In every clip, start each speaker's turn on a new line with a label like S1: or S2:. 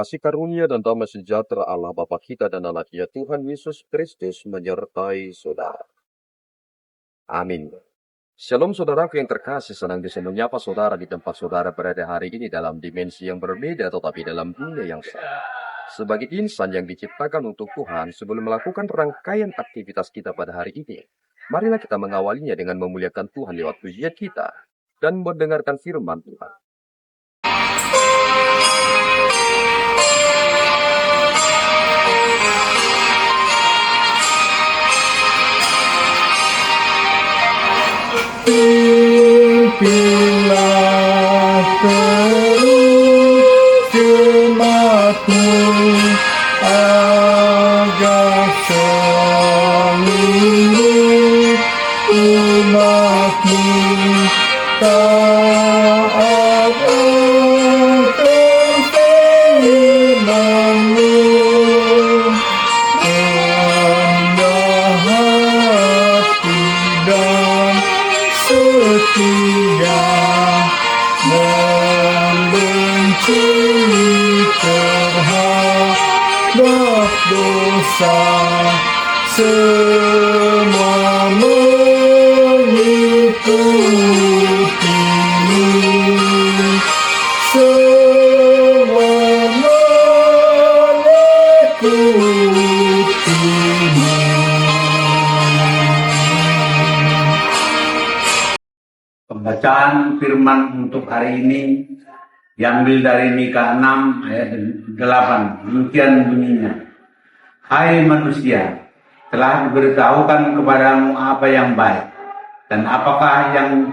S1: Kasih karunia dan damai sejahtera Allah Bapa kita dan anaknya Tuhan Yesus Kristus menyertai saudara. Amin. Shalom saudaraku yang terkasih, senang bisa menyapa saudara di tempat saudara berada hari ini dalam dimensi yang berbeda tetapi dalam dunia yang sama. Sebagai insan yang diciptakan untuk Tuhan, sebelum melakukan rangkaian aktivitas kita pada hari ini, marilah kita mengawalinya dengan memuliakan Tuhan lewat pujian kita dan mendengarkan firman Tuhan.
S2: Pimpinlah terus jemaatmu agar seluruh umatmu taat akan firman-Mu. Rendah hati dan setia membenci terhadap dosa, semua mengikutimu, semua mengikutimu.
S3: Pembacaan firman untuk hari ini diambil dari Mika 6 ayat 8. Demikian bunyinya. Hai manusia, telah diberitahukan kepadamu apa yang baik, dan apakah yang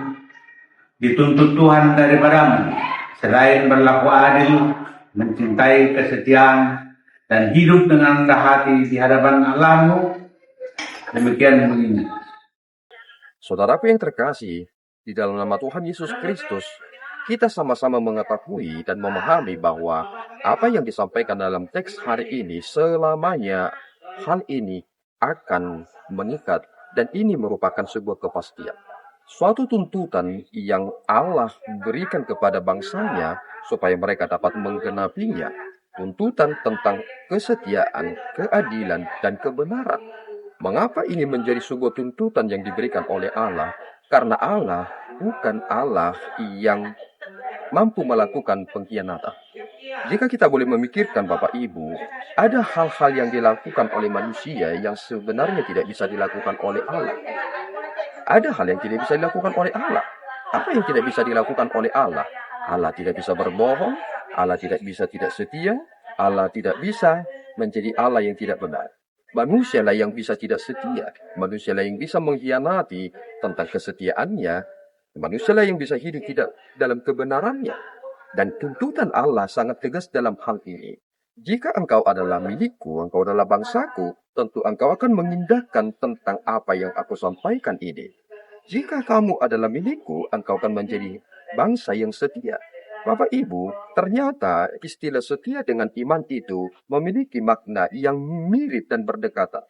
S3: dituntut Tuhan daripadamu, selain berlaku adil, mencintai kesetiaan, dan hidup dengan rendah hati di hadapan Allahmu. Demikian bunyinya.
S1: Saudaraku yang terkasih, di dalam nama Tuhan Yesus Kristus, kita sama-sama mengetahui dan memahami bahwa apa yang disampaikan dalam teks hari ini selamanya hal ini akan mengikat, dan ini merupakan sebuah kepastian. Suatu tuntutan yang Allah berikan kepada bangsanya supaya mereka dapat menggenapinya. Tuntutan tentang kesetiaan, keadilan, dan kebenaran. Mengapa ini menjadi sebuah tuntutan yang diberikan oleh Allah? Karena Allah bukan Allah yang mampu melakukan pengkhianatan. Jika kita boleh memikirkan Bapak Ibu, ada hal-hal yang dilakukan oleh manusia yang sebenarnya tidak bisa dilakukan oleh Allah. Ada hal yang tidak bisa dilakukan oleh Allah. Apa yang tidak bisa dilakukan oleh Allah? Allah tidak bisa berbohong, Allah tidak bisa tidak setia, Allah tidak bisa menjadi Allah yang tidak benar. Manusialah yang bisa tidak setia, manusialah yang bisa mengkhianati tentang kesetiaannya, manusialah yang bisa hidup tidak dalam kebenarannya. Dan tuntutan Allah sangat tegas dalam hal ini. Jika engkau adalah milikku, engkau adalah bangsaku, tentu engkau akan mengindahkan tentang apa yang aku sampaikan ini. Jika kamu adalah milikku, engkau akan menjadi bangsa yang setia. Bapak Ibu, ternyata istilah setia dengan iman itu memiliki makna yang mirip dan berdekatan.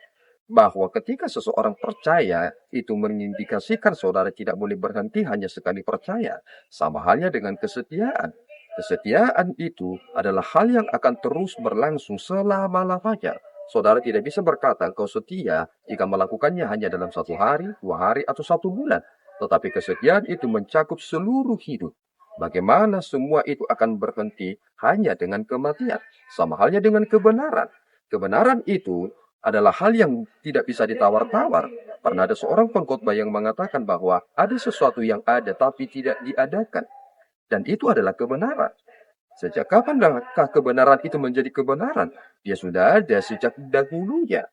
S1: Bahwa ketika seseorang percaya, itu mengindikasikan saudara tidak boleh berhenti hanya sekali percaya. Sama halnya dengan kesetiaan. Kesetiaan itu adalah hal yang akan terus berlangsung selama-lamanya. Saudara tidak bisa berkata engkau setia jika melakukannya hanya dalam 1 hari, 2 hari, atau 1 bulan. Tetapi kesetiaan itu mencakup seluruh hidup. Bagaimana semua itu akan berhenti hanya dengan kematian. Sama halnya dengan kebenaran. Kebenaran itu adalah hal yang tidak bisa ditawar-tawar. Pernah ada seorang pengkhotbah yang mengatakan bahwa ada sesuatu yang ada tapi tidak diadakan. Dan itu adalah kebenaran. Sejak kapankah kebenaran itu menjadi kebenaran? Dia sudah ada sejak dahulunya.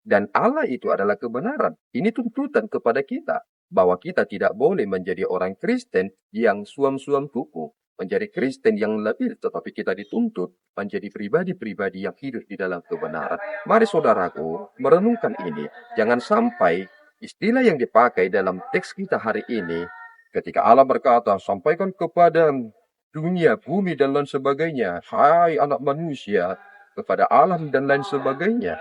S1: Dan Allah itu adalah kebenaran. Ini tuntutan kepada kita. Bahwa kita tidak boleh menjadi orang Kristen yang suam-suam kuku, menjadi Kristen yang lebih, tetapi kita dituntut menjadi pribadi-pribadi yang hidup di dalam kebenaran. Mari saudaraku merenungkan ini. Jangan sampai istilah yang dipakai dalam teks kita hari ini, ketika Allah berkata, sampaikan kepada dunia, bumi, dan lain sebagainya, hai anak manusia, kepada alam dan lain sebagainya.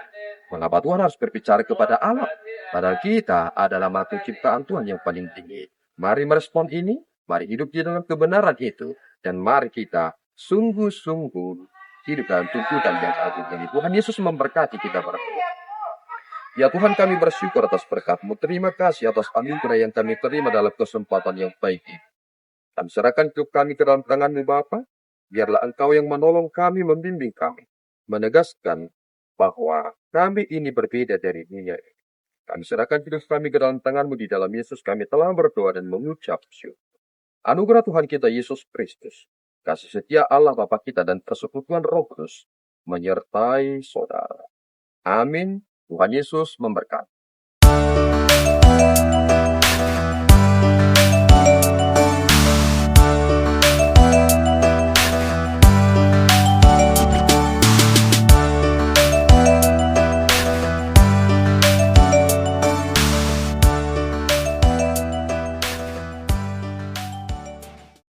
S1: Mengapa Tuhan harus berbicara kepada alam? Padahal kita adalah makhluk ciptaan Tuhan yang paling tinggi. Mari merespon ini, mari hidup di dalam kebenaran itu, dan mari kita sungguh-sungguh hidup dalam tuntutan yang agung ini. Tuhan Yesus memberkati kita berdua. Ya Tuhan, kami bersyukur atas berkat-Mu. Terima kasih atas anugerah yang kami terima dalam kesempatan yang baik ini. Kami serahkan hidup kami ke dalam tangan-Mu Bapa. Biarlah Engkau yang menolong kami, membimbing kami, menegaskan bahwa kami ini berbeda dari dunia ini. Kami serahkan hidup kami ke dalam tangan-Mu. Di dalam Yesus kami telah berdoa dan mengucap syukur. Anugerah Tuhan kita Yesus Kristus, kasih setia Allah Bapa kita dan persekutuan Roh Kudus menyertai saudara. Amin. Tuhan Yesus memberkati.